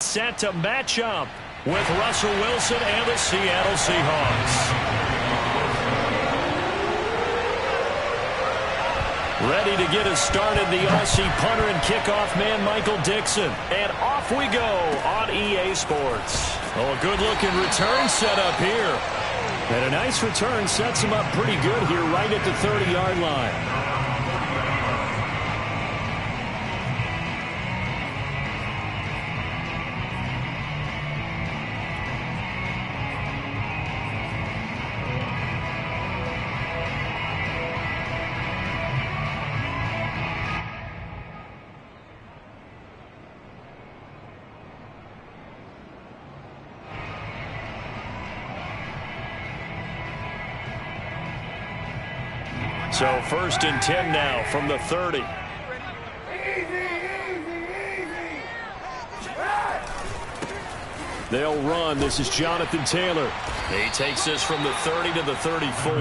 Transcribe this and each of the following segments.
Set to match up with Russell Wilson and the Seattle Seahawks. Ready to get us started, the Aussie punter and kickoff man, Michael Dixon. And off we go on EA Sports. Oh, a good-looking return set up here. And a nice return sets him up pretty good here right at the 30-yard line. So 1st and 10 now from the 30. They'll run. This is Jonathan Taylor. He takes this from the 30 to the 34.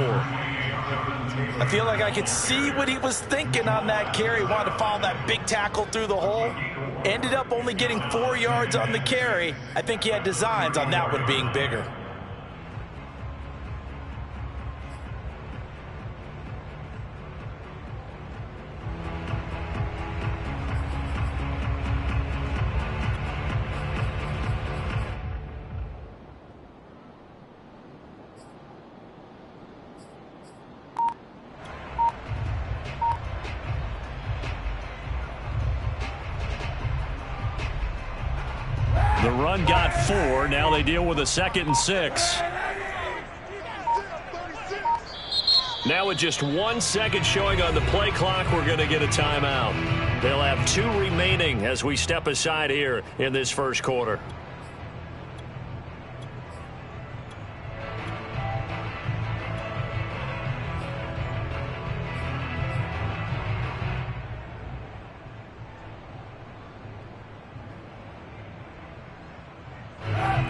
I feel like I could see what he was thinking on that carry. Wanted to follow that big tackle through the hole. Ended up only getting 4 yards on the carry. I think he had designs on that one being bigger. The run got 4. Now they deal with a 2nd and 6. Now with just 1 second showing on the play clock, we're going to get a timeout. They'll have 2 remaining as we step aside here in this first quarter.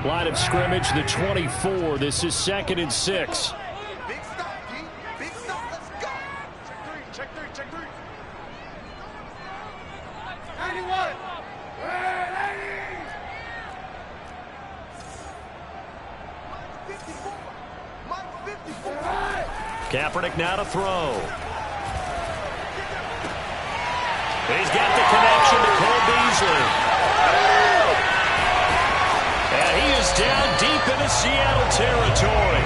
Line of scrimmage, the 24. This is 2nd and 6. Big stop, D. Big stop. Let's go. Check three. Check three. 91. Kaepernick now to throw. He's got the connection to Cole Beasley. And he is down deep into Seattle territory.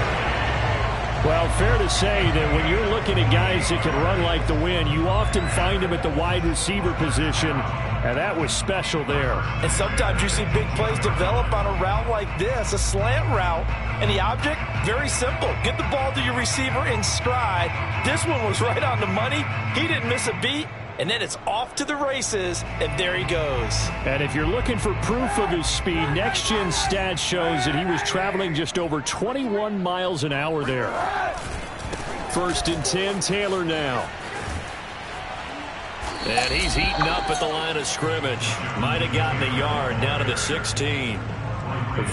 Well, fair to say that when you're looking at guys that can run like the wind, you often find them at the wide receiver position, and that was special there. And sometimes you see big plays develop on a route like this, a slant route, and the object, very simple. Get the ball to your receiver in stride. This one was right on the money. He didn't miss a beat. And then it's off to the races, and there he goes. And if you're looking for proof of his speed, Next Gen Stats shows that he was traveling just over 21 miles an hour there. 1st and 10, Taylor now. And he's heating up at the line of scrimmage. Might have gotten a yard down to the 16.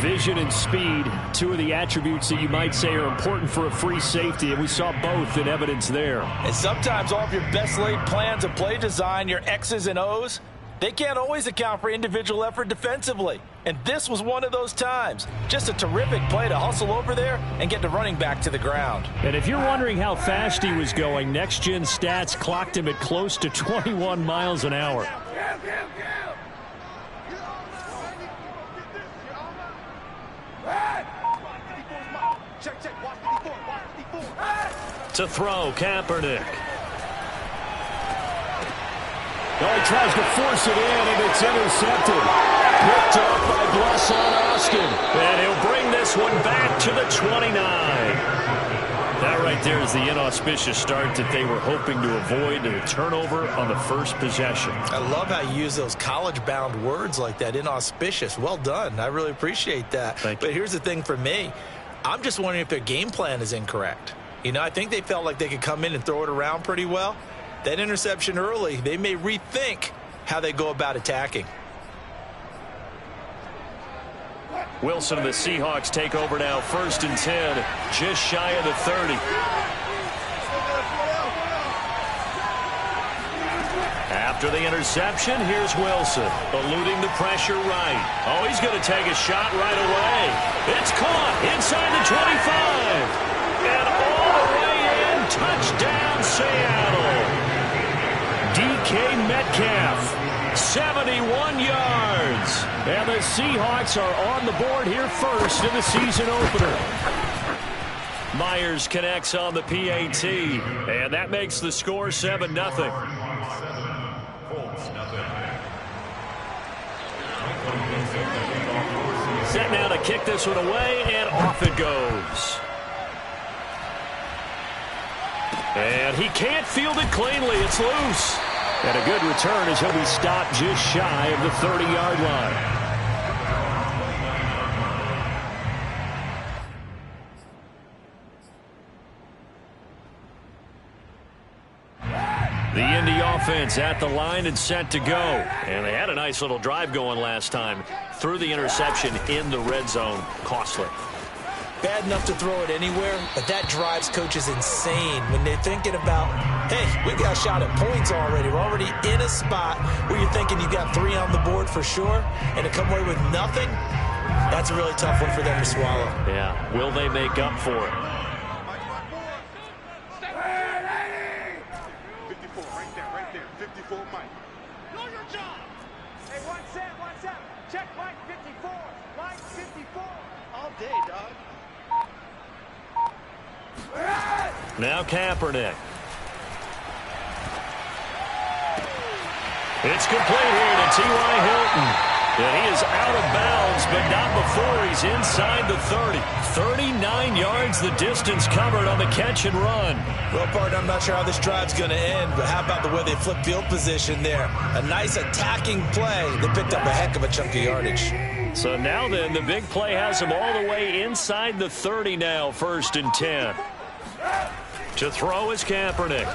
Vision and speed, 2 of the attributes that you might say are important for a free safety, and we saw both in evidence there. And sometimes all of your best laid plans of play design, your X's and O's, they can't always account for individual effort defensively. And this was one of those times. Just a terrific play to hustle over there and get the running back to the ground. And if you're wondering how fast he was going, Next Gen Stats clocked him at close to 21 miles an hour. To throw, Kaepernick. Oh, he tries to force it in, and it's intercepted. Picked up by Blesson Austin. And he'll bring this one back to the 29. That right there is the inauspicious start that they were hoping to avoid, and a turnover on the first possession. I love how you use those college-bound words like that, inauspicious. Well done. I really appreciate that. Thank you. But here's the thing for me. I'm just wondering if their game plan is incorrect. You know, I think they felt like they could come in and throw it around pretty well. That interception early, they may rethink how they go about attacking. Wilson and the Seahawks take over now, 1st and 10, just shy of the 30. After the interception, here's Wilson, eluding the pressure right. Oh, he's going to take a shot right away. It's caught inside the 25. And all the way in, touchdown Seattle. DK Metcalf, 71 yards. And the Seahawks are on the board here first in the season opener. Myers connects on the PAT, and that makes the score 7-0. Set now to kick this one away, and off it goes. And he can't field it cleanly. It's loose. And a good return as he'll be stopped just shy of the 30-yard line. The Indy offense at the line and set to go. And they had a nice little drive going last time. Threw the interception in the red zone. Costly. Bad enough to throw it anywhere, but that drives coaches insane when they're thinking about, hey, we got a shot at points already. We're already in a spot where you're thinking you got 3 on the board for sure, and to come away with nothing, that's a really tough one for them to swallow. Yeah, will they make up for it? 54, right there. 54, Mike. Know your job. Hey, one set. Check Mike 54. Mike 54. All day, dog. Now Kaepernick. It's complete here to T.Y. Hilton. And he is out of bounds, but not before he's inside the 30. 39 yards the distance covered on the catch and run. Well, partner, I'm not sure how this drive's going to end, but how about the way they flip field position there? A nice attacking play. They picked up a heck of a chunk of yardage. So now then, the big play has him all the way inside the 30 now, 1st and 10. To throw is Kaepernick.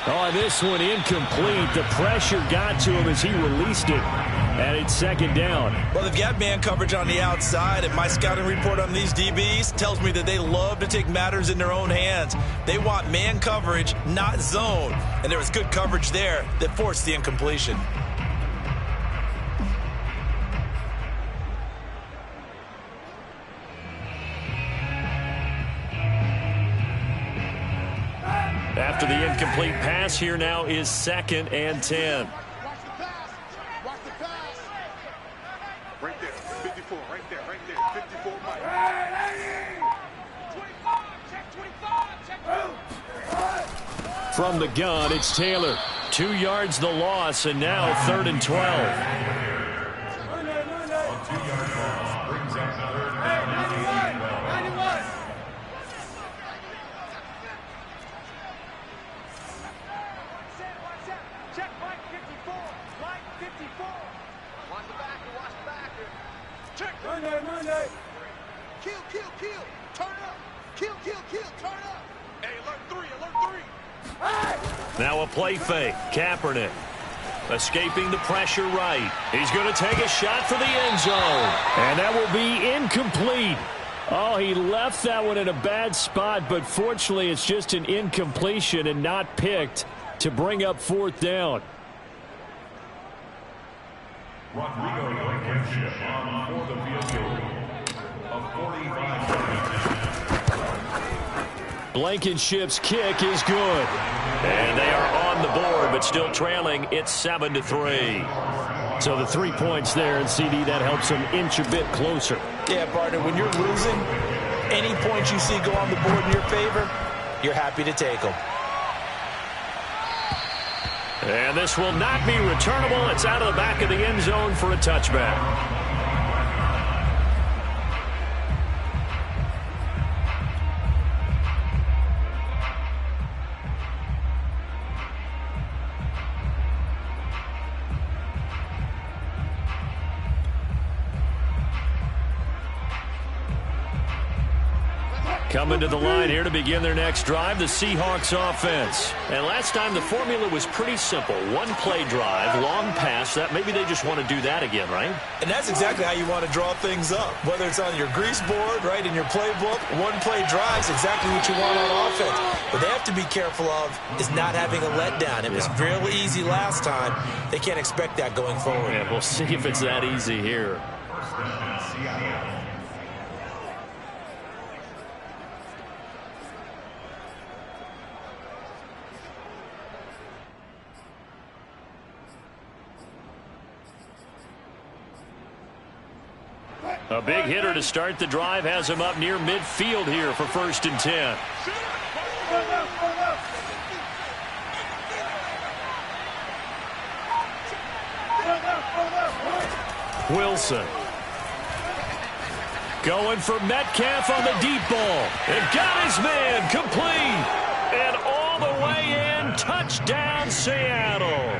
Oh, this one incomplete. The pressure got to him as he released it. And it's 2nd down. Well, they've got man coverage on the outside, and my scouting report on these DBs tells me that they love to take matters in their own hands. They want man coverage, not zone. And there was good coverage there that forced the incompletion. After the incomplete pass, here now is 2nd and 10. Watch the pass. Right there. 54, right there. 54, Mike. 25. Check 25. From the gun, it's Taylor. 2 yards the loss, and now 3rd and 12. Check Mike 54. Mike 54. Watch the backer. Check. Monday. Kill. Turn up. Kill. Turn up. Hey, alert 3. Now a play fake. Kaepernick escaping the pressure right. He's going to take a shot for the end zone. And that will be incomplete. Oh, he left that one in a bad spot, but fortunately it's just an incompletion and not picked to bring up 4th down. Rodrigo Blankenship on for the field goal of 45. Blankenship's kick is good. And they are on the board, but still trailing. It's 7-3. So the 3 points there, and CD, that helps them inch a bit closer. Yeah, partner, when you're losing, any points you see go on the board in your favor, you're happy to take them. And this will not be returnable. It's out of the back of the end zone for a touchback. Coming to the line here to begin their next drive, the Seahawks offense. And last time the formula was pretty simple. One play drive, long pass. That maybe they just want to do that again, right? And that's exactly how you want to draw things up. Whether it's on your grease board, right, in your playbook, one play drive is exactly what you want on offense. What they have to be careful of is not having a letdown. It was real easy last time. They can't expect that going forward. Yeah, we'll see if it's that easy here. A big hitter to start the drive has him up near midfield here for 1st and 10. Wilson. Going for Metcalf on the deep ball. And got his man complete. And all the way in. Touchdown, Seattle.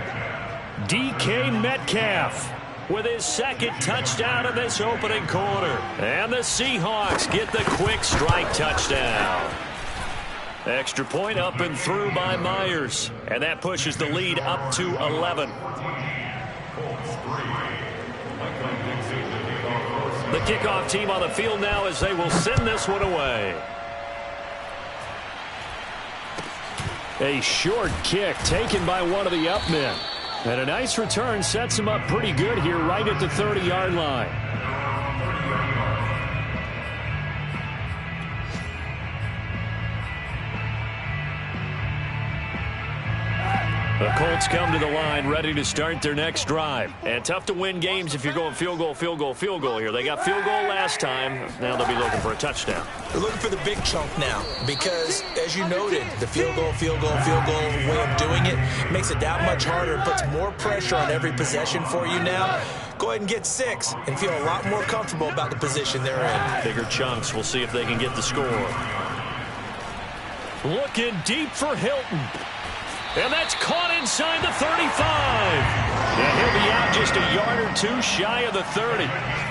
DK Metcalf with his 2nd touchdown of this opening quarter. And the Seahawks get the quick strike touchdown. Extra point up and through by Myers. And that pushes the lead up to 11. The kickoff team on the field now as they will send this one away. A short kick taken by one of the up men. And a nice return sets him up pretty good here right at the 30-yard line. The Colts come to the line ready to start their next drive. And tough to win games if you're going field goal, field goal, field goal here. They got field goal last time. Now they'll be looking for a touchdown. They're looking for the big chunk now because, as you noted, the field goal way of doing it makes it that much harder and puts more pressure on every possession for you now. Go ahead and get 6 and feel a lot more comfortable about the position they're in. Bigger chunks. We'll see if they can get the score. Looking deep for Hilton. And that's caught inside the 35. And he'll be out just a yard or two shy of the 30.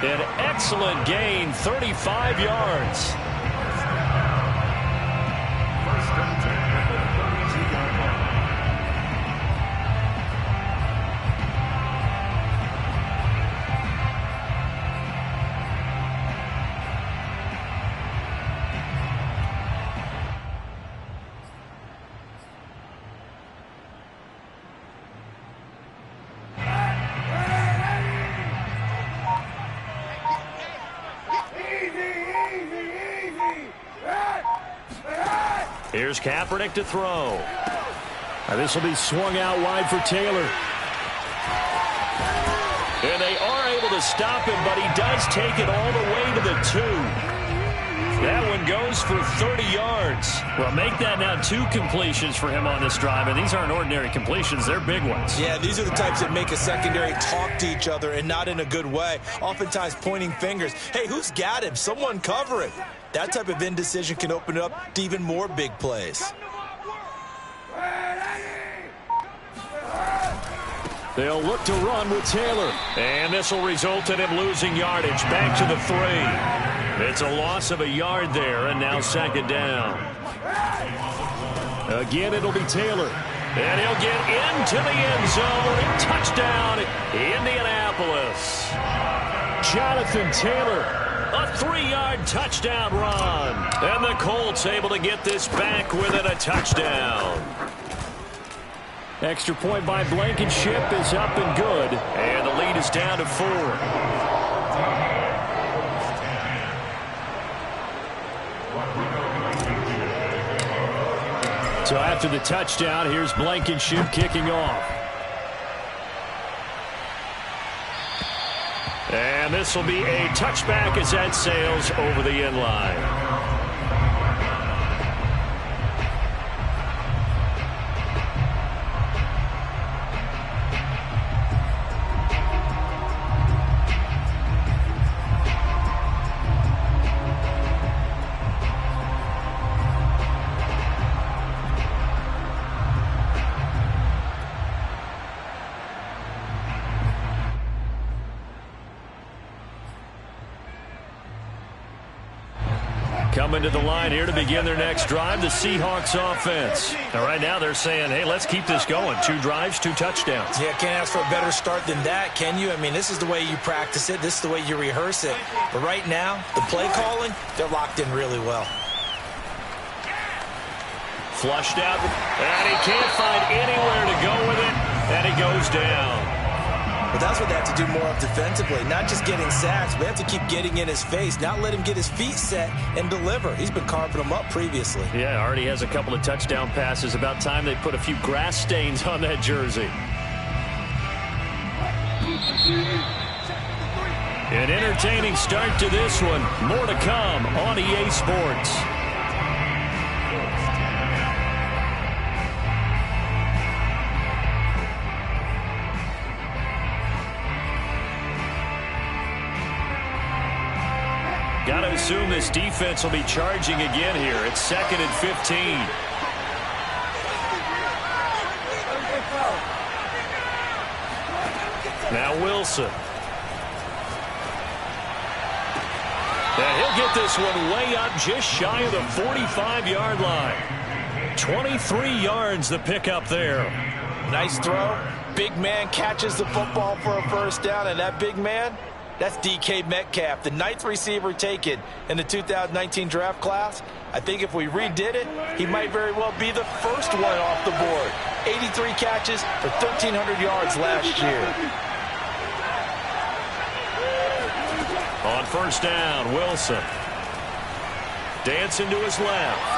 An excellent gain, 35 yards. Here's Kaepernick to throw. This will be swung out wide for Taylor. And they are able to stop him, but he does take it all the way to the 2. That one goes for 30 yards. Well, make that now 2 completions for him on this drive, and these aren't ordinary completions. They're big ones. Yeah, these are the types that make a secondary talk to each other and not in a good way. Oftentimes pointing fingers. Hey, who's got him? Someone cover it. That type of indecision can open it up to even more big plays. They'll look to run with Taylor. And this will result in him losing yardage back to the 3. It's a loss of a yard there, and now 2nd down. Again, it'll be Taylor. And he'll get into the end zone. Touchdown, Indianapolis. Jonathan Taylor. A 3-yard touchdown run. And the Colts able to get this back within a touchdown. Extra point by Blankenship is up and good. And the lead is down to 4. So after the touchdown, here's Blankenship kicking off. And this will be a touchback as that sails over the end line. Coming to the line here to begin their next drive, the Seahawks offense. And right now they're saying, hey, let's keep this going. 2 drives, 2 touchdowns. Yeah, can't ask for a better start than that, can you? I mean, this is the way you practice it. This is the way you rehearse it. But right now, the play calling, they're locked in really well. Flushed out, and he can't find anywhere to go with it, and he goes down. But that's what they have to do more of defensively, not just getting sacks, but they have to keep getting in his face, not let him get his feet set and deliver. He's been carving them up previously. Yeah, already has a couple of touchdown passes. About time they put a few grass stains on that jersey. An entertaining start to this one. More to come on EA Sports. Got to assume this defense will be charging again here. It's 2nd and 15. Now Wilson. And he'll get this one way up just shy of the 45-yard line. 23 yards the pickup there. Nice throw. Big man catches the football for a first down, and that big man, that's DK Metcalf, the 9th receiver taken in the 2019 draft class. I think if we redid it, he might very well be the first one off the board. 83 catches for 1,300 yards last year. On first down, Wilson. Dancing to his left.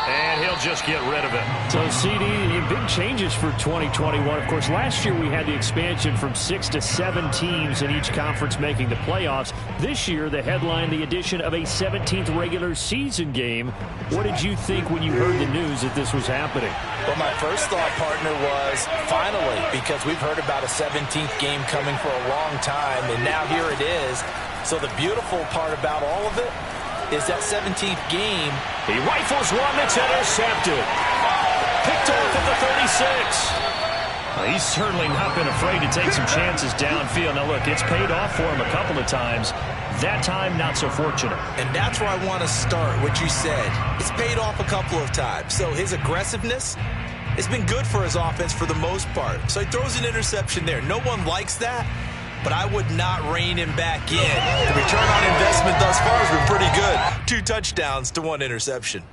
And he'll just get rid of it. So, CD, big changes for 2021. Of course, last year we had the expansion from 6 to 7 teams in each conference making the playoffs. This year, the headline, the addition of a 17th regular season game. What did you think when you heard the news that this was happening? Well, my first thought, partner, was finally, because we've heard about a 17th game coming for a long time, and now here it is. So the beautiful part about all of it is that 17th game. He rifles one that's intercepted. Picked off at the 36. Well, he's certainly not been afraid to take some chances downfield. Now, look, it's paid off for him a couple of times. That time, not so fortunate. And that's where I want to start, what you said. It's paid off a couple of times. So his aggressiveness has been good for his offense for the most part. So he throws an interception there. No one likes that, but I would not rein him back in. The return on investment thus far has been pretty good. 2 touchdowns to 1 interception.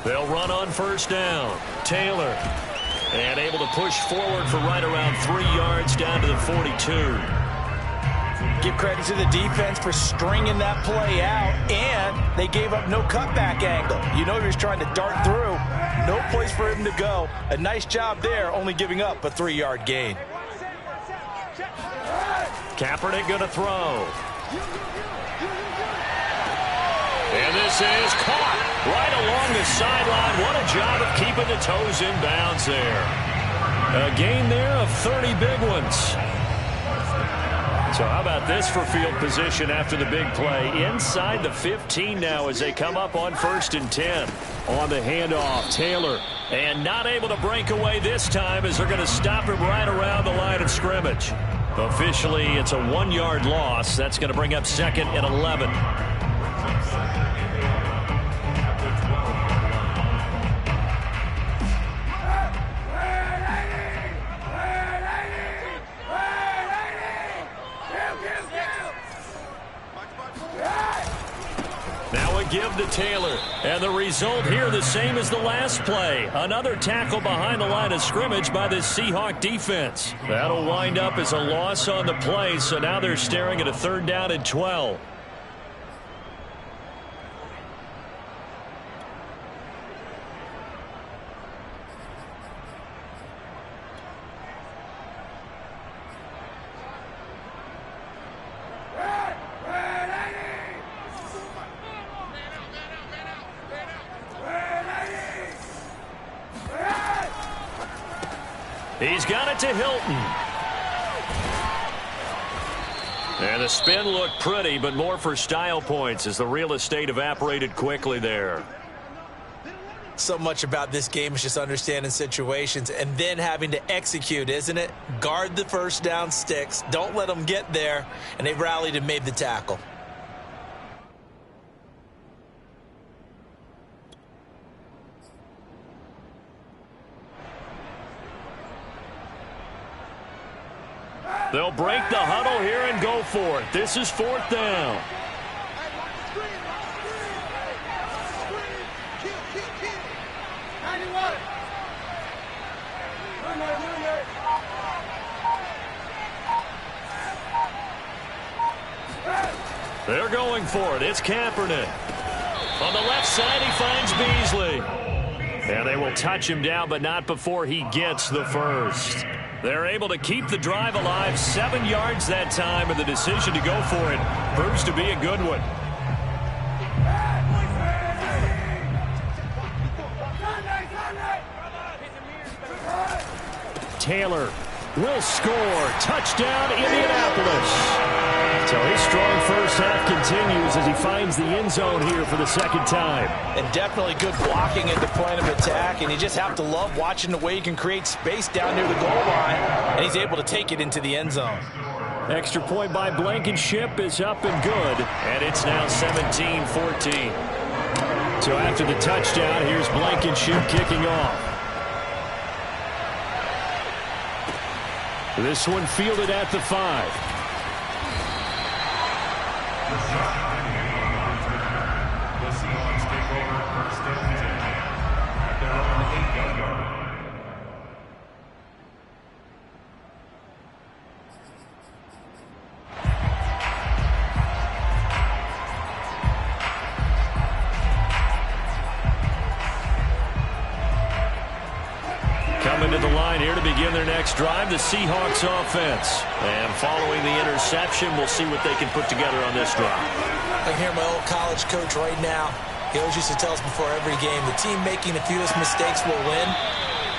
They'll run on first down. Taylor. And able to push forward for right around 3 yards down to the 42. Give credit to the defense for stringing that play out, and they gave up no cutback angle. You know he was trying to dart through. No place for him to go. A nice job there, only giving up a 3-yard gain. Kaepernick going to throw. And this is caught right along the sideline. What a job of keeping the toes in bounds there. A gain there of 30 big ones. So how about this for field position after the big play? Inside the 15 now as they come up on 1st and 10. On the handoff, Taylor. And not able to break away this time as they're going to stop him right around the line of scrimmage. Officially, it's a 1-yard loss. That's going to bring up 2nd and 11. Give to Taylor. And the result here the same as the last play. Another tackle behind the line of scrimmage by this Seahawk defense. That'll wind up as a loss on the play, so now they're staring at a 3rd down and 12. He's got it to Hilton. And the spin looked pretty, but more for style points as the real estate evaporated quickly there. So much about this game is just understanding situations and then having to execute, isn't it? Guard the first down sticks. Don't let them get there. And they rallied and made the tackle. They'll break the huddle here and go for it. This is 4th down. They're going for it. It's Kaepernick. On the left side, he finds Beasley. And they will touch him down, but not before he gets the first. They're able to keep the drive alive, 7 yards that time, and the decision to go for it proves to be a good one. Taylor will score. Touchdown, Indianapolis. So his strong first half continues as he finds the end zone here for the second time. And definitely good blocking at the point of attack, and you just have to love watching the way he can create space down near the goal line, and he's able to take it into the end zone. Extra point by Blankenship is up and good, and it's now 17-14. So after the touchdown, here's Blankenship kicking off. This one fielded at the 5. The Seahawks take over 1st and 10 at their own 8-yard line. Coming to the line here to begin their next drive, the Seahawks offense. And following the interception, we'll see what they can put together on this drive. I can hear my old college coach right now. He always used to tell us before every game, the team making the fewest mistakes will win.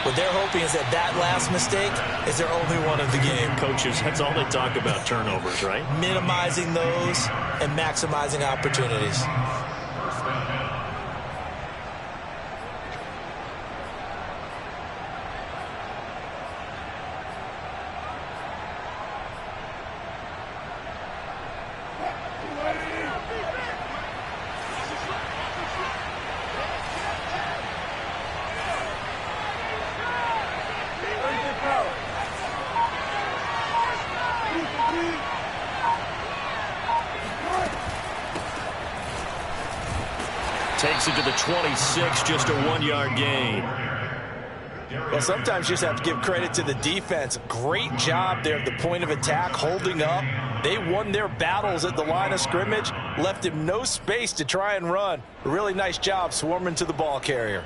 What they're hoping is that that last mistake is their only one of the game. Coaches, that's all they talk about, turnovers, right? Minimizing those and maximizing opportunities. Takes it to the 26, just a 1-yard gain. Well, sometimes you just have to give credit to the defense. Great job there at the point of attack, holding up. They won their battles at the line of scrimmage, left him no space to try and run. A really nice job swarming to the ball carrier.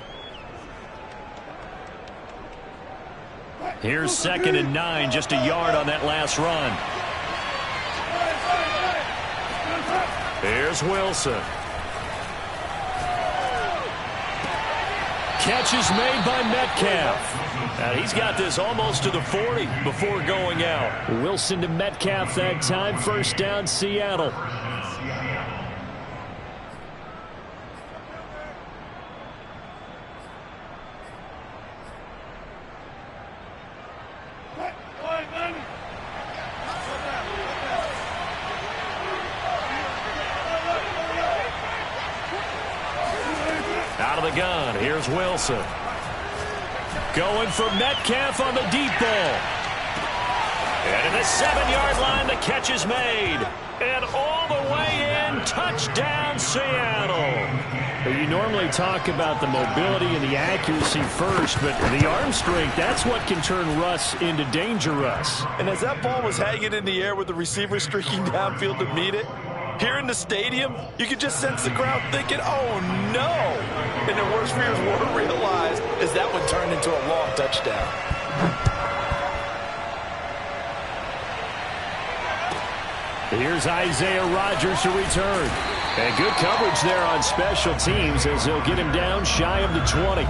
Here's 2nd and 9, just a yard on that last run. Here's Wilson. Catch is made by Metcalf. And he's got this almost to the 40 before going out. Wilson to Metcalf that time. 1st down, Seattle. Out of the gun, here's Wilson. Going for Metcalf on the deep ball. And at the 7-yard line, the catch is made. And all the way in, touchdown, Seattle. You normally talk about the mobility and the accuracy first, but the arm strength, that's what can turn Russ into danger Russ. And as that ball was hanging in the air with the receiver streaking downfield to meet it, here in the stadium, you could just sense the crowd thinking, oh, no. And their worst fears were realized as that one turned into a long touchdown. Here's Isaiah Rodgers to return. And good coverage there on special teams as they'll get him down shy of the 20.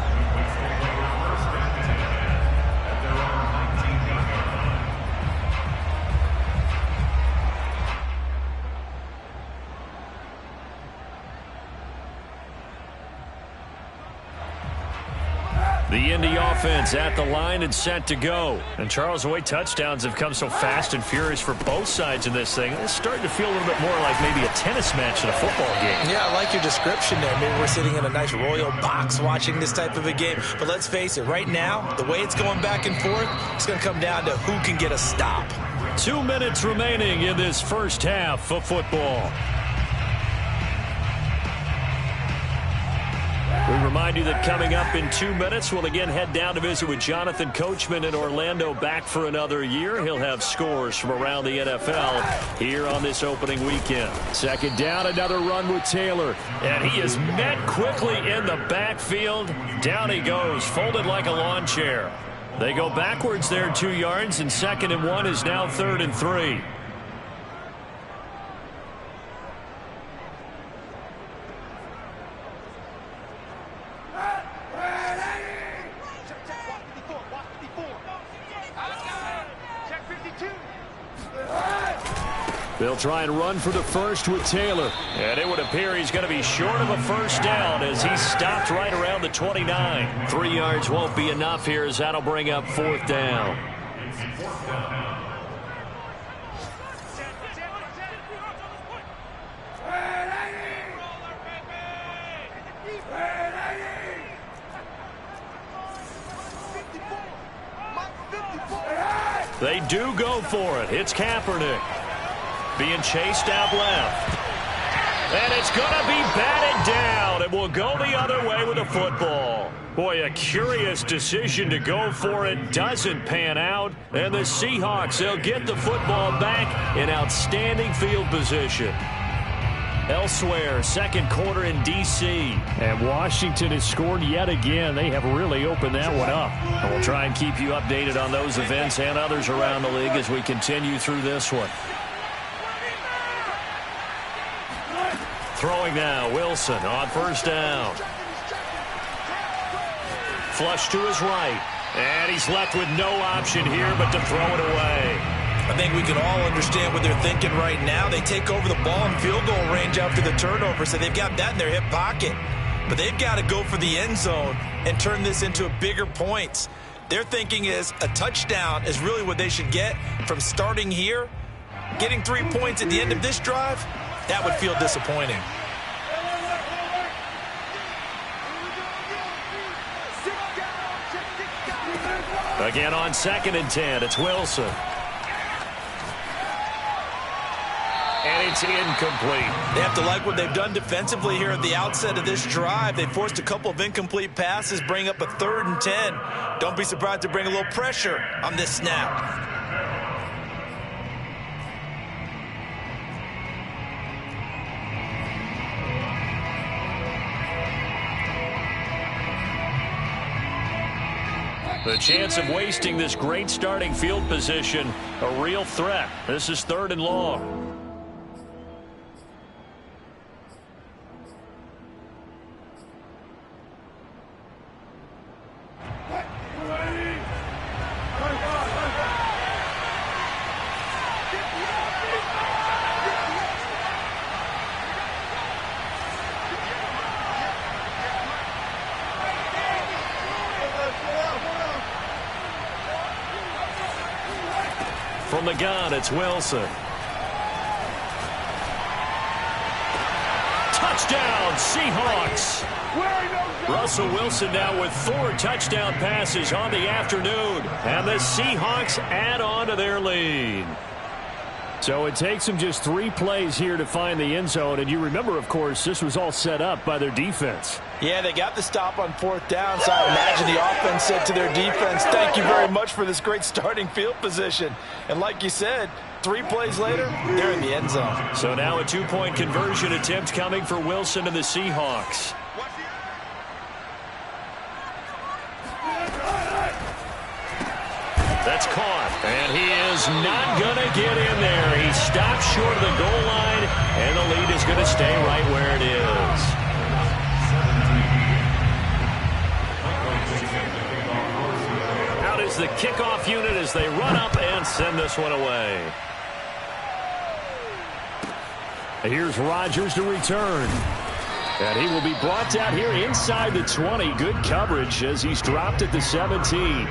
The Indy offense at the line and set to go. And Charles, the way touchdowns have come so fast and furious for both sides in this thing, it's starting to feel a little bit more like maybe a tennis match in a football game. Yeah, I like your description there. Maybe we're sitting in a nice royal box watching this type of a game. But let's face it, right now, the way it's going back and forth, it's going to come down to who can get a stop. 2 minutes remaining in this first half of football. We remind you that coming up in 2 minutes, we'll again head down to visit with Jonathan Coachman in Orlando, back for another year. He'll have scores from around the NFL here on this opening weekend. Second down, another run with Taylor. And he is met quickly in the backfield. Down he goes, folded like a lawn chair. They go backwards there 2 yards, and 2nd and 1 is now 3rd and 3. They'll try and run for the first with Taylor. And it would appear he's going to be short of a first down as he stopped right around the 29. 3 yards won't be enough here as that'll bring up 4th down. They do go for it. It's Kaepernick. Being chased out left. And it's going to be batted down. It will go the other way with the football. Boy, a curious decision to go for it. Doesn't pan out. And the Seahawks, they'll get the football back in outstanding field position. Elsewhere, second quarter in D.C. And Washington has scored yet again. They have really opened that one up. And we'll try and keep you updated on those events and others around the league as we continue through this one. Throwing now, Wilson on first down. Flush to his right. And he's left with no option here but to throw it away. I think we can all understand what they're thinking right now. They take over the ball in field goal range after the turnover, so they've got that in their hip pocket. But they've got to go for the end zone and turn this into bigger points. Their thinking is a touchdown is really what they should get from starting here. Getting 3 points at the end of this drive, that would feel disappointing. Again on 2nd and 10, it's Wilson. And it's incomplete. They have to like what they've done defensively here at the outset of this drive. They forced a couple of incomplete passes, bring up a 3rd and 10. Don't be surprised to bring a little pressure on this snap. The chance of wasting this great starting field position, a real threat. This is 3rd and long. From the gun, it's Wilson. Touchdown, Seahawks. Russell Wilson now with 4 touchdown passes on the afternoon. And the Seahawks add on to their lead. So it takes them just 3 plays here to find the end zone. And you remember, of course, this was all set up by their defense. Yeah, they got the stop on 4th down, so I imagine the offense said to their defense, thank you very much for this great starting field position. And like you said, 3 plays later, they're in the end zone. So now a 2-point conversion attempt coming for Wilson and the Seahawks. That's caught, and he is not going to get in there. He stopped short of the goal line, and the lead is going to stay right where it is. Out is the kickoff unit as they run up and send this one away. Here's Rodgers to return. And he will be brought down here inside the 20. Good coverage as he's dropped at the 17.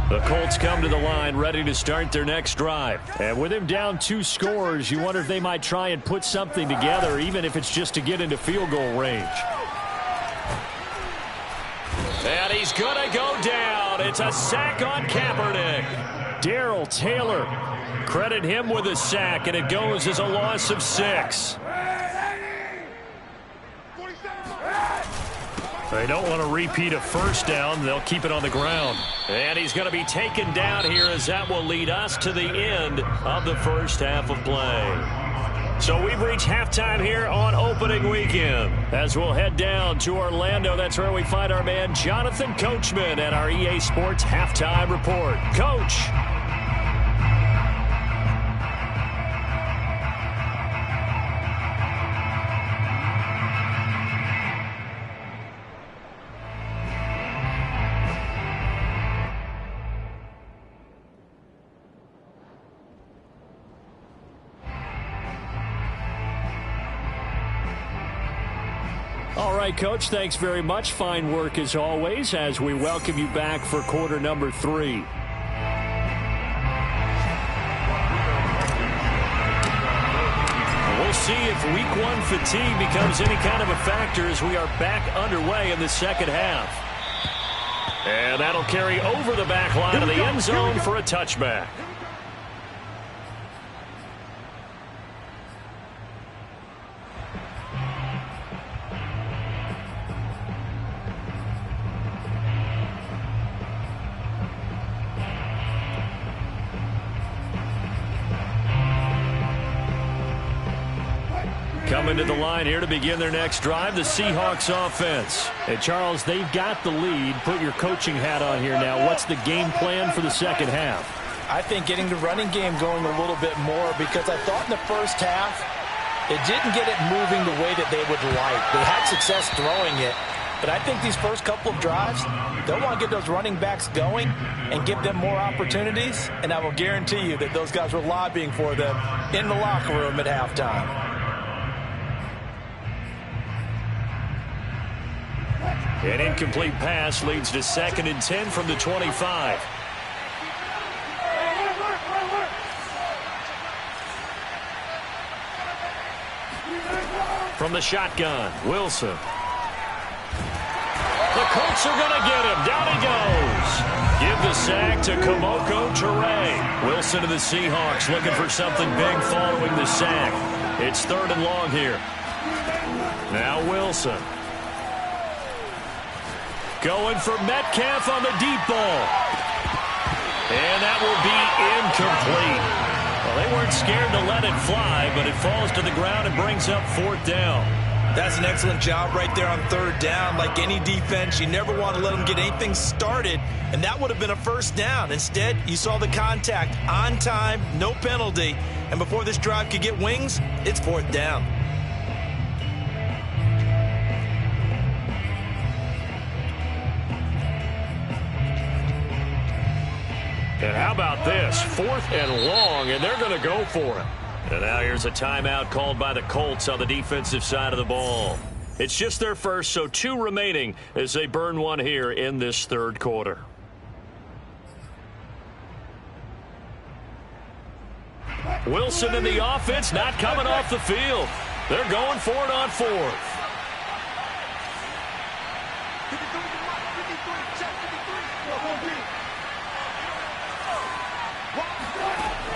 The Colts come to the line ready to start their next drive. And with him down 2 scores, you wonder if they might try and put something together, even if it's just to get into field goal range. And he's going to go down. It's a sack on Kaepernick. Darrell Taylor, credit him with a sack, and it goes as a loss of 6. They don't want to repeat a first down. They'll keep it on the ground. And he's going to be taken down here as that will lead us to the end of the first half of play. So we've reached halftime here on opening weekend. As we'll head down to Orlando, that's where we find our man Jonathan Coachman at our EA Sports Halftime Report. Coach. All right, Coach, thanks very much. Fine work as always as we welcome you back for quarter number 3. We'll see if week 1 fatigue becomes any kind of a factor as we are back underway in the second half. And that'll carry over the back line of the end zone for a touchback. Coming to the line here to begin their next drive, the Seahawks offense. And Charles, they've got the lead. Put your coaching hat on here now. What's the game plan for the second half? I think getting the running game going a little bit more, because I thought in the first half it didn't get it moving the way that they would like. They had success throwing it, but I think these first couple of drives, they'll want to get those running backs going and give them more opportunities, and I will guarantee you that those guys were lobbying for them in the locker room at halftime. An incomplete pass leads to 2nd and 10 from the 25. From the shotgun, Wilson. The Colts are going to get him. Down he goes. Give the sack to Kemoko Turay. Wilson to the Seahawks looking for something big following the sack. It's 3rd and long here. Now Wilson. Going for Metcalf on the deep ball. And that will be incomplete. Well, they weren't scared to let it fly, but it falls to the ground and brings up 4th down. That's an excellent job right there on 3rd down. Like any defense, you never want to let them get anything started, and that would have been a first down. Instead, you saw the contact on time, no penalty, and before this drive could get wings, it's 4th down. And how about this? 4th and long, and they're going to go for it. And now here's a timeout called by the Colts on the defensive side of the ball. It's just their first, so 2 remaining as they burn one here in this 3rd quarter. Wilson in the offense, not coming off the field. They're going for it on 4th.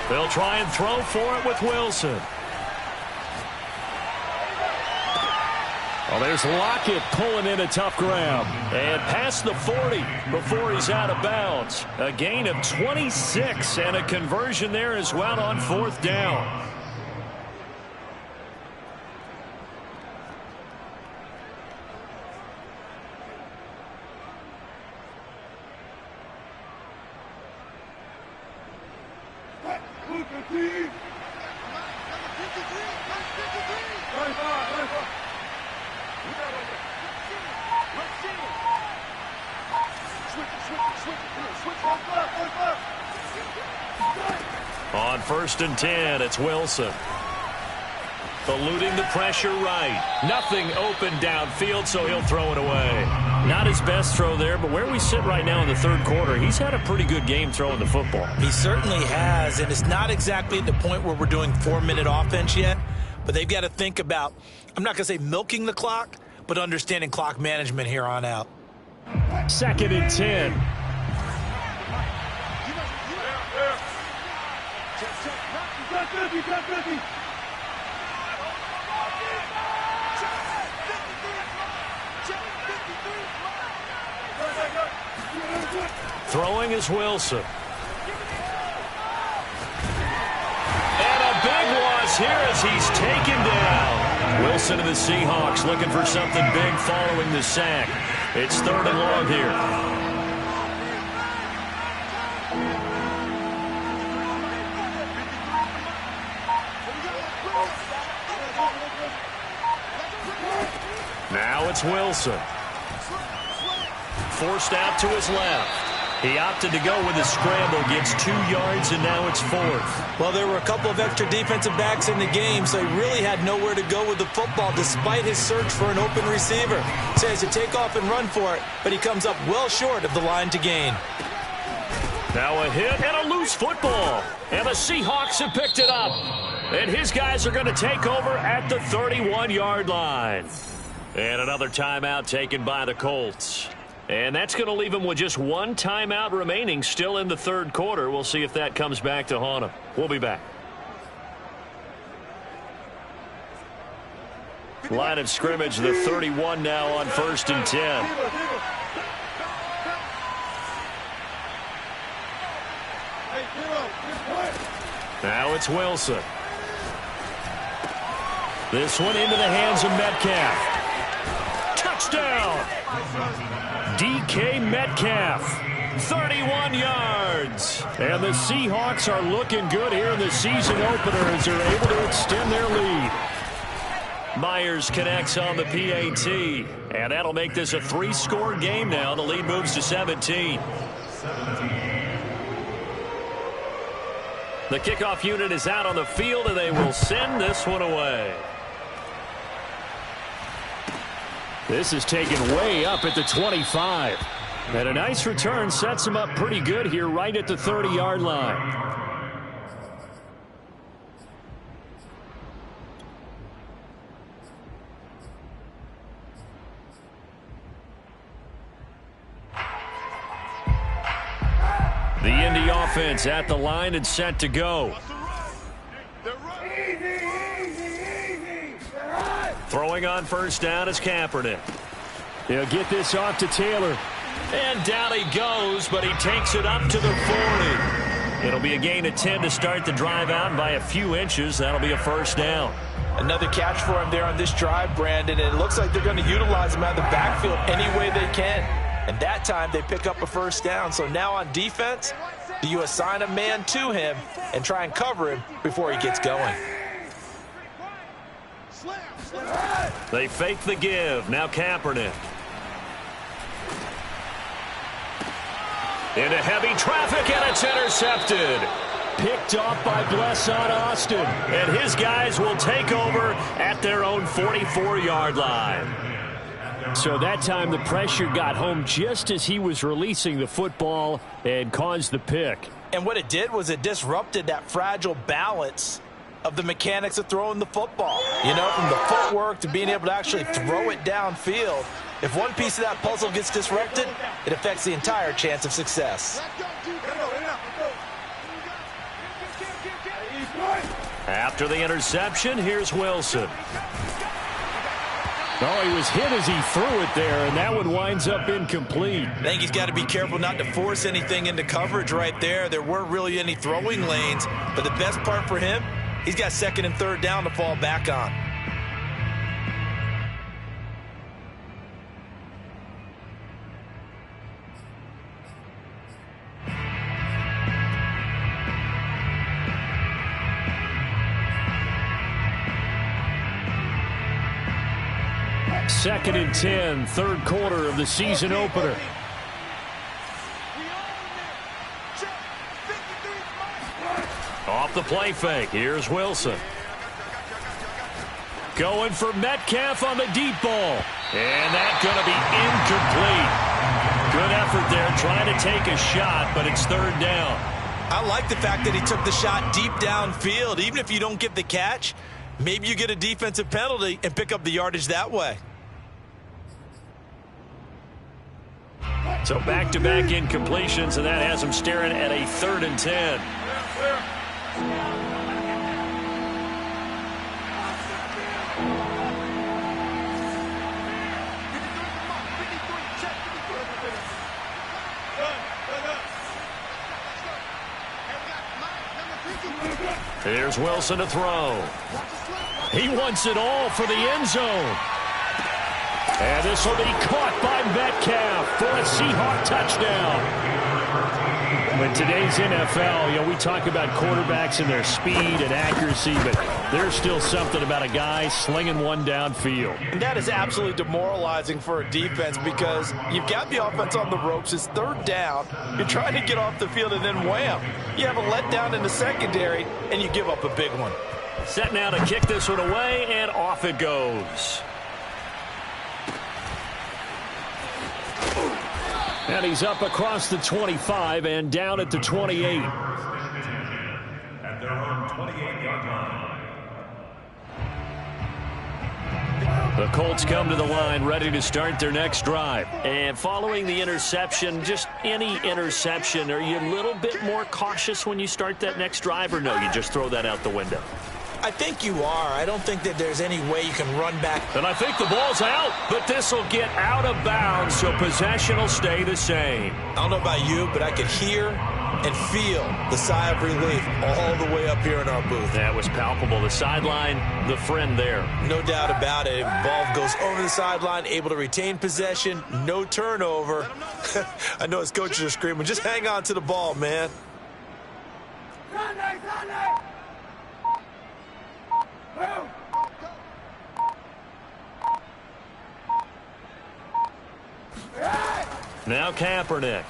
They'll try and throw for it with Wilson. Well, there's Lockett pulling in a tough grab. And past the 40 before he's out of bounds. A gain of 26 and a conversion there as well on 4th down. Switch On 1st and 10, it's Wilson. Eluding the pressure right. Nothing open downfield, so he'll throw it away. Not his best throw there, but where we sit right now in the third quarter, he's had a pretty good game throwing the football. He certainly has, and it's not exactly at the point where we're doing 4-minute offense yet, but they've got to think about, I'm not going to say milking the clock, but understanding clock management here on out. 2nd and 10. Throwing is Wilson. And a big loss here as he's taken down. Wilson and the Seahawks looking for something big following the sack. It's 3rd and long here. Now it's Wilson. Forced out to his left. He opted to go with a scramble, gets 2 yards, and now it's 4th. Well, there were a couple of extra defensive backs in the game, so he really had nowhere to go with the football despite his search for an open receiver. So he has to take off and run for it, but he comes up well short of the line to gain. Now a hit and a loose football. And the Seahawks have picked it up. And his guys are going to take over at the 31-yard line. And another timeout taken by the Colts. And that's going to leave him with just 1 timeout remaining still in the third quarter. We'll see if that comes back to haunt him. We'll be back. Line of scrimmage, the 31 now on 1st and 10. Now it's Wilson. This one into the hands of Metcalf. Touchdown! DK Metcalf, 31 yards. And the Seahawks are looking good here in the season opener as they're able to extend their lead. Myers connects on the PAT, and that'll make this a 3-score game now. The lead moves to 17. The kickoff unit is out on the field, and they will send this one away. This is taken way up at the 25. And a nice return sets him up pretty good here right at the 30-yard line. The Indy offense at the line and set to go. Throwing on 1st down is Kaepernick. They'll get this off to Taylor. And down he goes, but he takes it up to the 40. It'll be a gain of 10 to start the drive out by a few inches. That'll be a 1st down. Another catch for him there on this drive, Brandon, and it looks like they're going to utilize him out of the backfield any way they can. And that time they pick up a 1st down. So now on defense, do you assign a man to him and try and cover him before he gets going? They fake the give. Now Kaepernick. Into heavy traffic, and it's intercepted. Picked off by Blesson Austin. And his guys will take over at their own 44-yard line. So that time the pressure got home just as he was releasing the football and caused the pick. And what it did was it disrupted that fragile balance of the mechanics of throwing the football. You know, from the footwork to being able to actually throw it downfield. If one piece of that puzzle gets disrupted, it affects the entire chance of success. After the interception, here's Wilson. Oh, he was hit as he threw it there, and that one winds up incomplete. I think he's got to be careful not to force anything into coverage right there. There weren't really any throwing lanes, but the best part for him, he's got 2nd and 3rd down to fall back on. Second and 10, third quarter of the season opener. Off the play fake, here's Wilson. Going for Metcalf on the deep ball. And that's going to be incomplete. Good effort there trying to take a shot, but it's third down. I like the fact that he took the shot deep downfield. Even if you don't get the catch, maybe you get a defensive penalty and pick up the yardage that way. So back-to-back incompletions, and that has him staring at a 3rd and 10. Here's Wilson to throw. He wants it all for the end zone. And this will be caught by Metcalf for a Seahawk touchdown. In today's NFL, we talk about quarterbacks and their speed and accuracy, but there's still something about a guy slinging one downfield. And that is absolutely demoralizing for a defense because you've got the offense on the ropes. It's third down. You're trying to get off the field, and then wham. You have a letdown in the secondary, and you give up a big one. Set now to kick this one away, and off it goes. And he's up across the 25 and down at the 28. At their own 28-yard line. The Colts come to the line ready to start their next drive. And following the interception, just any interception, are you a little bit more cautious when you start that next drive, or no, you just throw that out the window? I think you are. I don't think that there's any way you can run back. And I think the ball's out, but this will get out of bounds, so possession will stay the same. I don't know about you, but I could hear and feel the sigh of relief all the way up here in our booth. That was palpable. The sideline, the friend there. No doubt about it. Ball goes over the sideline, able to retain possession, no turnover. I know his coaches are screaming, just hang on to the ball, man. Now Kaepernick.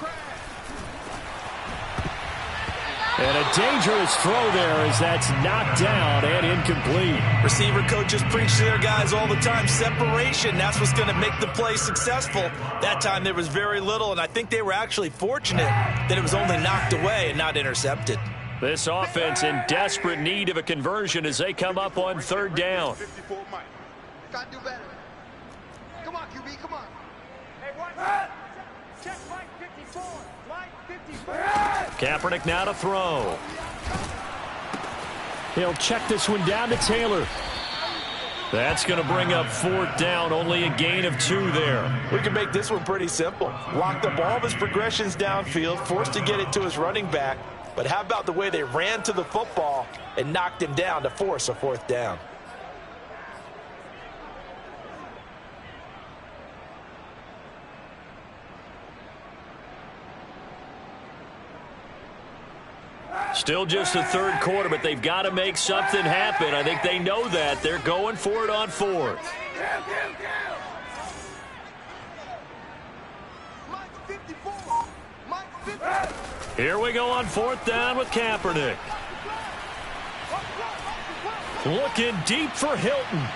And a dangerous throw there as that's knocked down and incomplete. Receiver coaches preach to their guys all the time. Separation, that's what's going to make the play successful. That time there was very little, and I think they were actually fortunate that it was only knocked away and not intercepted. This offense in desperate need of a conversion as they come up on third down. 54 Mike. Got to do better. Come on, QB, come on. Hey, watch. Check Mike 54. Mike 54. Kaepernick now to throw. He'll check this one down to Taylor. That's going to bring up fourth down, only a gain of 2 there. We can make this one pretty simple. Locked up all of his progressions downfield, forced to get it to his running back. But how about the way they ran to the football and knocked him down to force a fourth down? Still just the third quarter, but they've got to make something happen. I think they know that. They're going for it on fourth. Mike 54. Mike 54. Here we go on fourth down with Kaepernick. Looking deep for Hilton.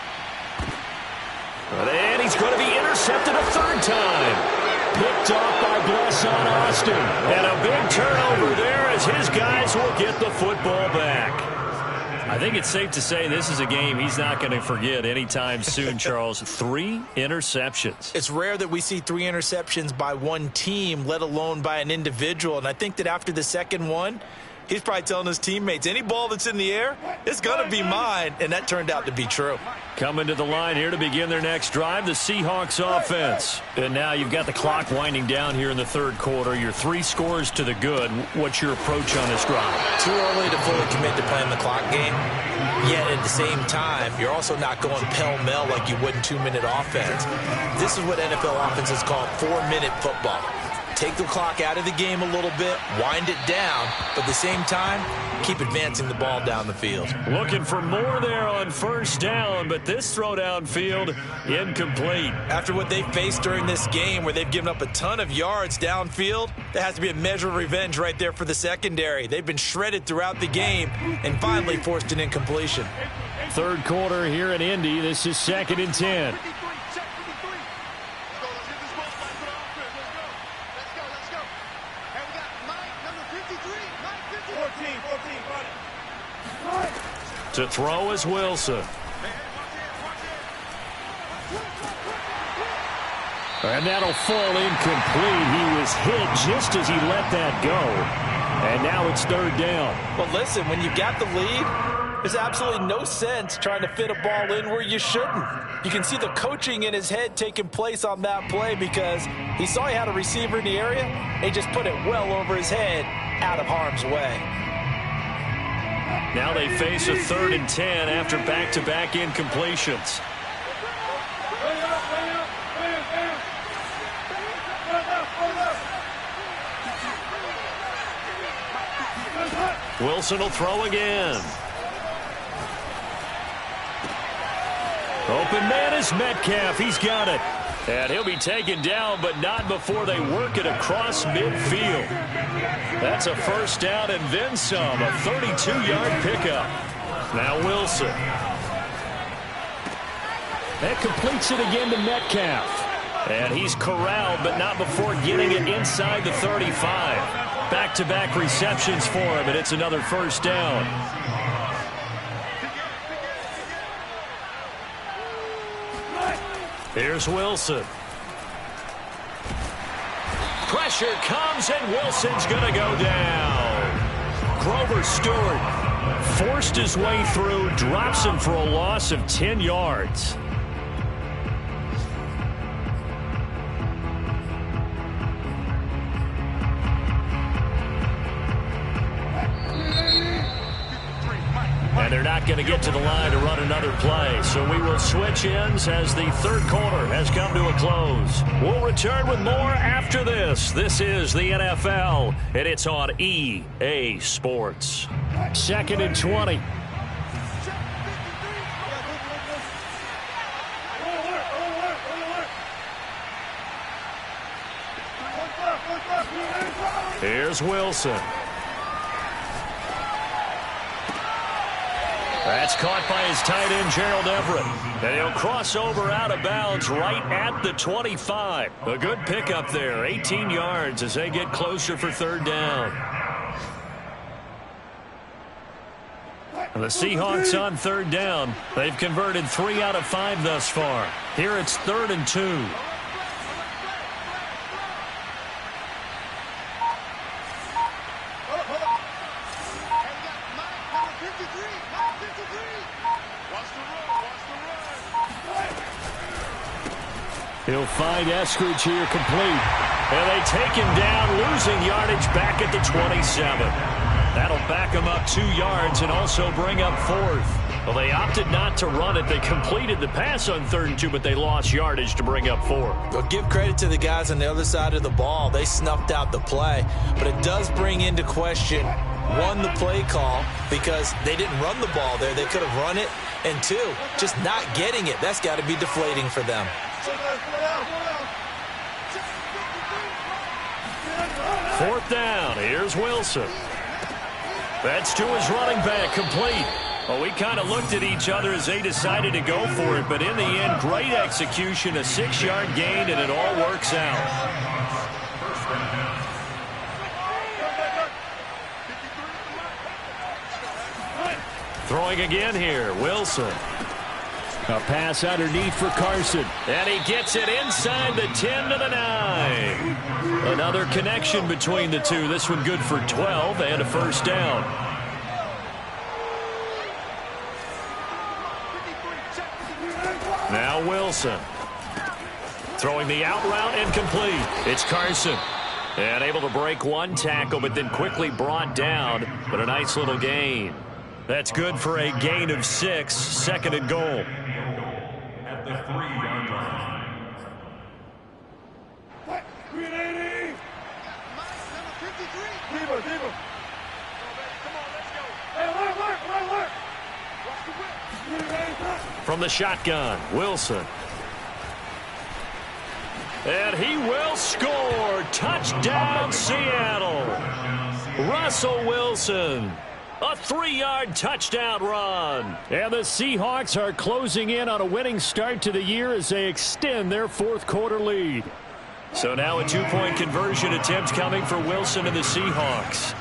And he's going to be intercepted a third time. Picked off by Blesson Austin. And a big turnover there as his guys will get the football back. I think it's safe to say this is a game he's not going to forget anytime soon, Charles. 3 interceptions. It's rare that we see 3 interceptions by one team, let alone by an individual. And I think that after the second one, he's probably telling his teammates, any ball that's in the air, it's going to be mine. And that turned out to be true. Coming to the line here to begin their next drive, the Seahawks offense. And now you've got the clock winding down here in the third quarter. You're 3 scores to the good. What's your approach on this drive? Too early to fully commit to playing the clock game. Yet at the same time, you're also not going pell-mell like you would in 2-minute offense. This is what NFL offenses call 4-minute football. take the clock out of the game a little bit, wind it down, but at the same time, keep advancing the ball down the field. Looking for more there on first down, but this throw downfield incomplete. After what they faced during this game where they've given up a ton of yards downfield, there has to be a measure of revenge right there for the secondary. They've been shredded throughout the game and finally forced an incompletion. Third quarter here in Indy. This is 2nd and 10. To throw is Wilson. And that'll fall incomplete. He was hit just as he let that go. And now it's 3rd down. But listen, when you got the lead, there's absolutely no sense trying to fit a ball in where you shouldn't. You can see the coaching in his head taking place on that play because he saw he had a receiver in the area and he just put it well over his head out of harm's way. Now they face a 3rd and 10 after back-to-back incompletions. Wilson will throw again. Open man is Metcalf. He's got it. And he'll be taken down, but not before they work it across midfield. That's a 1st down and then some. A 32-yard pickup. Now Wilson. That completes it again to Metcalf. And he's corralled, but not before getting it inside the 35. Back-to-back receptions for him, and it's another 1st down. Here's Wilson. Pressure comes, and Wilson's going to go down. Grover Stewart forced his way through, drops him for a loss of 10 yards. And they're not going to get to the line to run another play. So we will switch ends as the 3rd quarter has come to a close. We'll return with more after this. This is the NFL, and it's on EA Sports. 2nd and 20. Here's Wilson. That's caught by his tight end, Gerald Everett. And he'll cross over out of bounds right at the 25. A good pickup there, 18 yards as they get closer for 3rd down. And the Seahawks on 3rd down. They've converted 3 out of 5 thus far. Here it's 3rd and 2. He'll find Eskridge here complete. And they take him down, losing yardage back at the 27. That'll back him up 2 yards and also bring up 4th. Well, they opted not to run it. They completed the pass on 3rd and 2, but they lost yardage to bring up 4th. Well, give credit to the guys on the other side of the ball. They snuffed out the play, but it does bring into question, 1, the play call, because they didn't run the ball there. They could have run it, and 2, just not getting it. That's got to be deflating for them. 4th down. Here's Wilson. That's to his running back, complete. Well, we kind of looked at each other as they decided to go for it, but in the end, great execution, a 6-yard gain, and it all works out. Throwing again here, Wilson. A pass underneath for Carson. And he gets it inside the 10 to the 9. Another connection between the two. This one good for 12 and a 1st down. Now Wilson. Throwing the out route incomplete. It's Carson. And able to break 1 tackle, but then quickly brought down. But a nice little gain. That's good for a gain of 6. 2nd and goal. At the 3-yard line. Deeper, deeper. Come on, let's go. Hey, work. Watch the whip. From the shotgun, Wilson. And he will score. Touchdown, Seattle. Russell Wilson. A 3-yard touchdown run. And the Seahawks are closing in on a winning start to the year as they extend their fourth-quarter lead. So now a 2-point conversion attempt coming for Wilson and the Seahawks.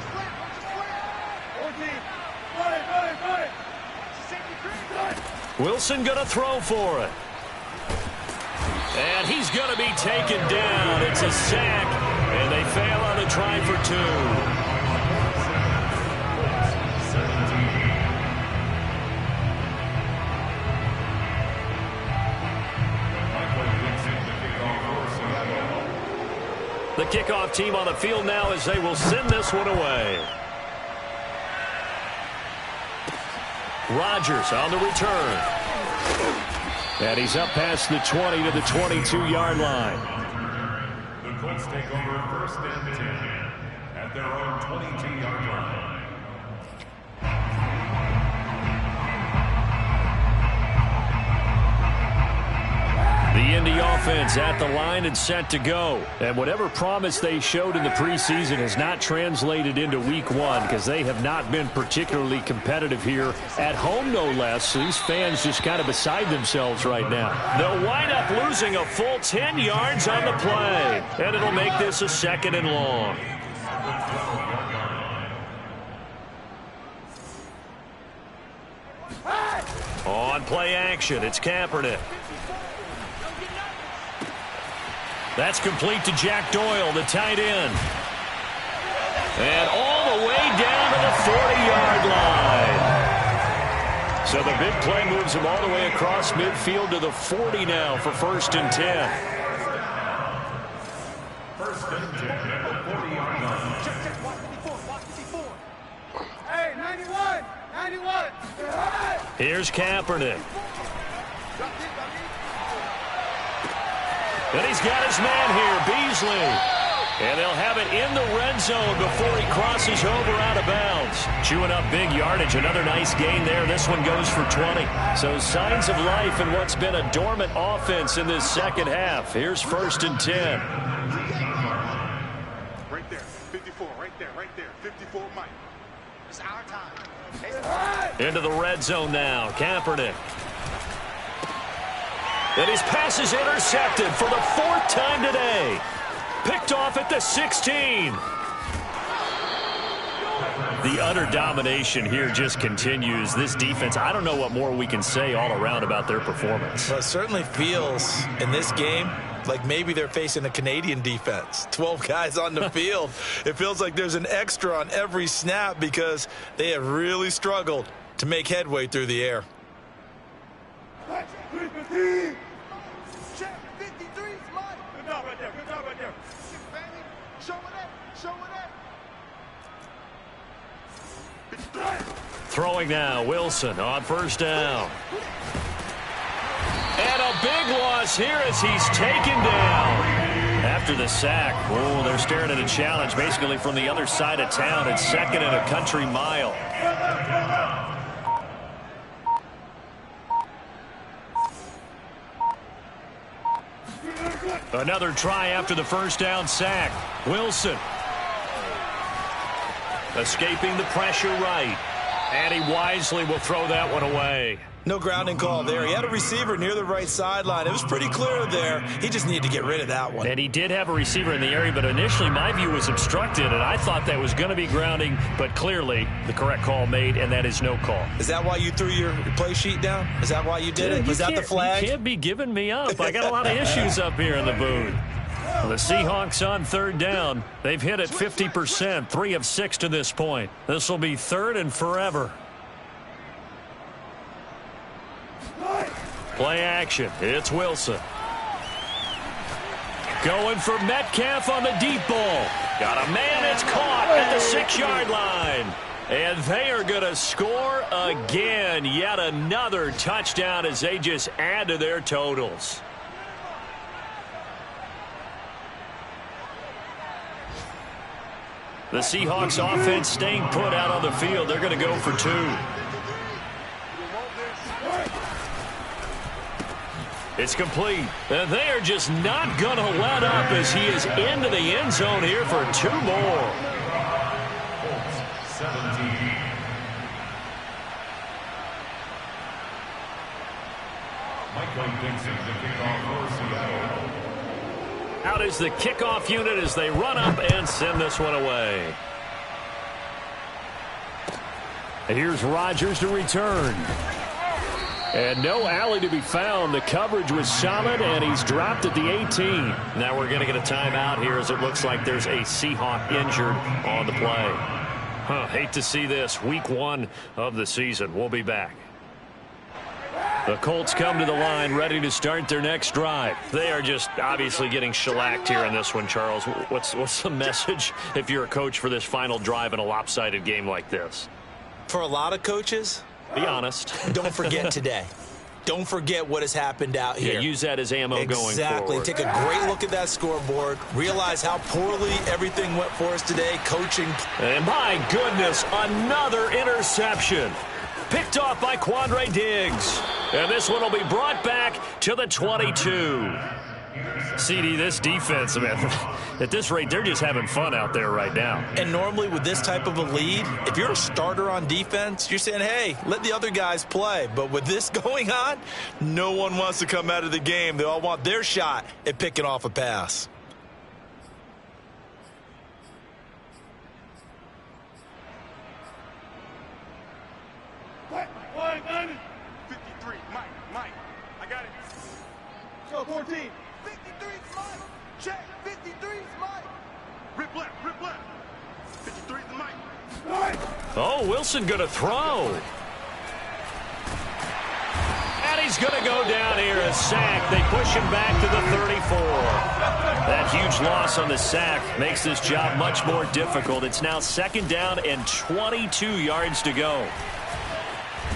Wilson going to throw for it. And he's going to be taken down. It's a sack, and they fail on the try for 2. The kickoff team on the field now as they will send this one away. Rodgers on the return. And he's up past the 20 to the 22-yard line. The Colts take over first and 10 at their own 22-yard line. The Indy offense at the line and set to go. And whatever promise they showed in the preseason has not translated into week 1 because they have not been particularly competitive here at home, no less. These fans just kind of beside themselves right now. They'll wind up losing a full 10 yards on the play. And it'll make this a 2nd and long. On play action, it's Kaepernick. That's complete to Jack Doyle, the tight end. And all the way down to the 40-yard line. So the big play moves him all the way across midfield to the 40 now for 1st and 10. First and 10 at the 40-yard line. Check, watch 54. Hey, 91. Here's Kaepernick. And he's got his man here, Beasley. And they'll have it in the red zone before he crosses over out of bounds. Chewing up big yardage. Another nice gain there. This one goes for 20. So signs of life in what's been a dormant offense in this second half. Here's 1st and 10. Right there, 54, right there. 54, Mike. It's our time. Into the red zone now. Kaepernick. And his pass is intercepted for the 4th time today. Picked off at the 16. The utter domination here just continues. This defense, I don't know what more we can say all around about their performance. Well, it certainly feels in this game like maybe they're facing a Canadian defense. 12 guys on the field. It feels like there's an extra on every snap because they have really struggled to make headway through the air. Check, 53, Mike. Good job right there. Show it up. Throwing now, Wilson on 1st down. And a big loss here as he's taken down. After the sack, oh, they're staring at a challenge basically from the other side of town. It's 2nd and a country mile. Another try after the 1st down sack. Wilson escaping the pressure right. And he wisely will throw that one away. No grounding call there. He had a receiver near the right sideline. It was pretty clear there. He just needed to get rid of that one. And he did have a receiver in the area, but initially my view was obstructed, and I thought that was going to be grounding, but clearly the correct call made, and that is no call. Is that why you threw your play sheet down? Is that why you did it? Was that the flag? You can't be giving me up. I got a lot of issues up here in the booth. The Seahawks on 3rd down. They've hit it 50%, 3 of 6 to this point. This will be 3rd and forever. Play action. It's Wilson. Going for Metcalf on the deep ball. Got a man that's caught at the 6-yard line. And they are going to score again. Yet another touchdown as they just add to their totals. The Seahawks offense staying put out on the field. They're going to go for 2. It's complete. And they are just not going to let up as he is into the end zone here for 2 more. 17. Michael Dixon, the kickoff for Seattle. Out is the kickoff unit as they run up and send this one away. And here's Rodgers to return. And no alley to be found. The coverage was solid, and he's dropped at the 18. Now we're going to get a timeout here as it looks like there's a Seahawk injured on the play. Hate to see this. Week 1 of the season. We'll be back. The Colts come to the line ready to start their next drive. They are just obviously getting shellacked here in this one, Charles. What's the message if you're a coach for this final drive in a lopsided game like this? For a lot of coaches, be honest. Don't forget today. Don't forget what has happened out here. Yeah, use that as ammo going forward. Exactly. Take a great look at that scoreboard. Realize how poorly everything went for us today. Coaching. And my goodness, another interception. Picked off by Quandre Diggs. And this one will be brought back to the 22. CD, this defense, man, at this rate, they're just having fun out there right now. And normally with this type of a lead, if you're a starter on defense, you're saying, hey, let the other guys play. But with this going on, no one wants to come out of the game. They all want their shot at picking off a pass. Wide, 90. 53, Mike, I got it. Go, 14. 53's Mike. Check, 53's Mike. Rip left. 53's the Mike. Oh, Wilson going to throw. And he's going to go down here, a sack. They push him back to the 34. That huge loss on the sack makes this job much more difficult. It's now 2nd down and 22 yards to go.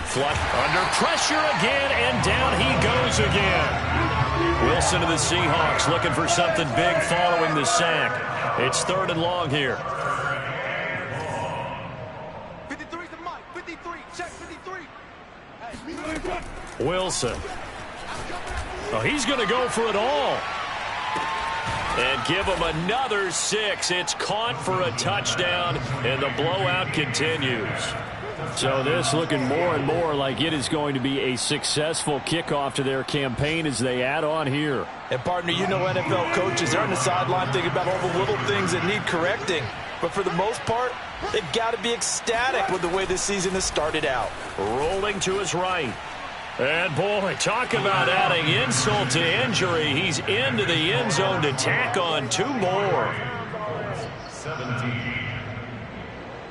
Flush under pressure again, and down he goes again. Wilson to the Seahawks looking for something big following the sack. It's 3rd and long here. 53's the Mike. 53. Check 53. Wilson. Oh, he's going to go for it all. And give him another 6. It's caught for a touchdown, and the blowout continues. So this looking more and more like it is going to be a successful kickoff to their campaign as they add on here. And, partner, you know NFL coaches, they're on the sideline thinking about all the little things that need correcting. But for the most part, they've got to be ecstatic with the way this season has started out. Rolling to his right. And, boy, talk about adding insult to injury. He's into the end zone to tack on 2 more. 17.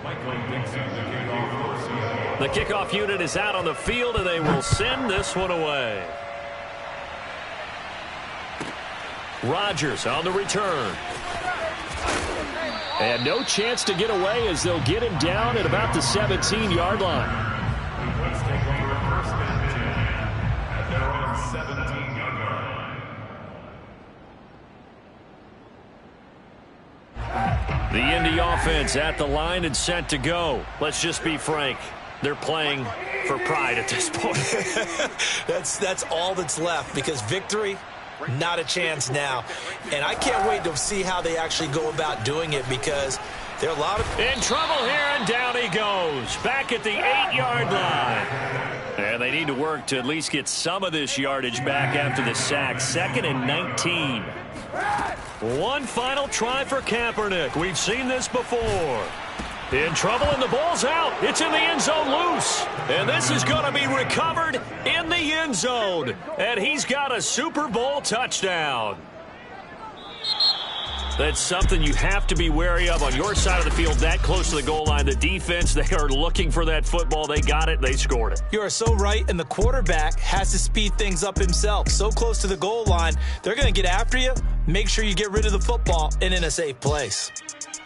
Michael Dixon, the kickoff for Seattle. The kickoff unit is out on the field, and they will send this one away. Rodgers on the return. And no chance to get away as they'll get him down at about the 17-yard line. Let's take over 1st and 10 at their own 17-yard line. The Indy offense at the line and set to go. Let's just be frank. They're playing for pride at this point. That's all that's left, because victory, not a chance now. And I can't wait to see how they actually go about doing it, because there are a lot of... In trouble here, and down he goes. Back at the 8-yard line. And they need to work to at least get some of this yardage back after the sack. 2nd and 19. One final try for Kaepernick. We've seen this before. In trouble, and the ball's out. It's in the end zone loose. And this is going to be recovered in the end zone. And he's got a Super Bowl touchdown. That's something you have to be wary of on your side of the field, that close to the goal line. The defense, they are looking for that football. They got it. They scored it. You are so right, and the quarterback has to speed things up himself. So close to the goal line, they're going to get after you. Make sure you get rid of the football and in a safe place.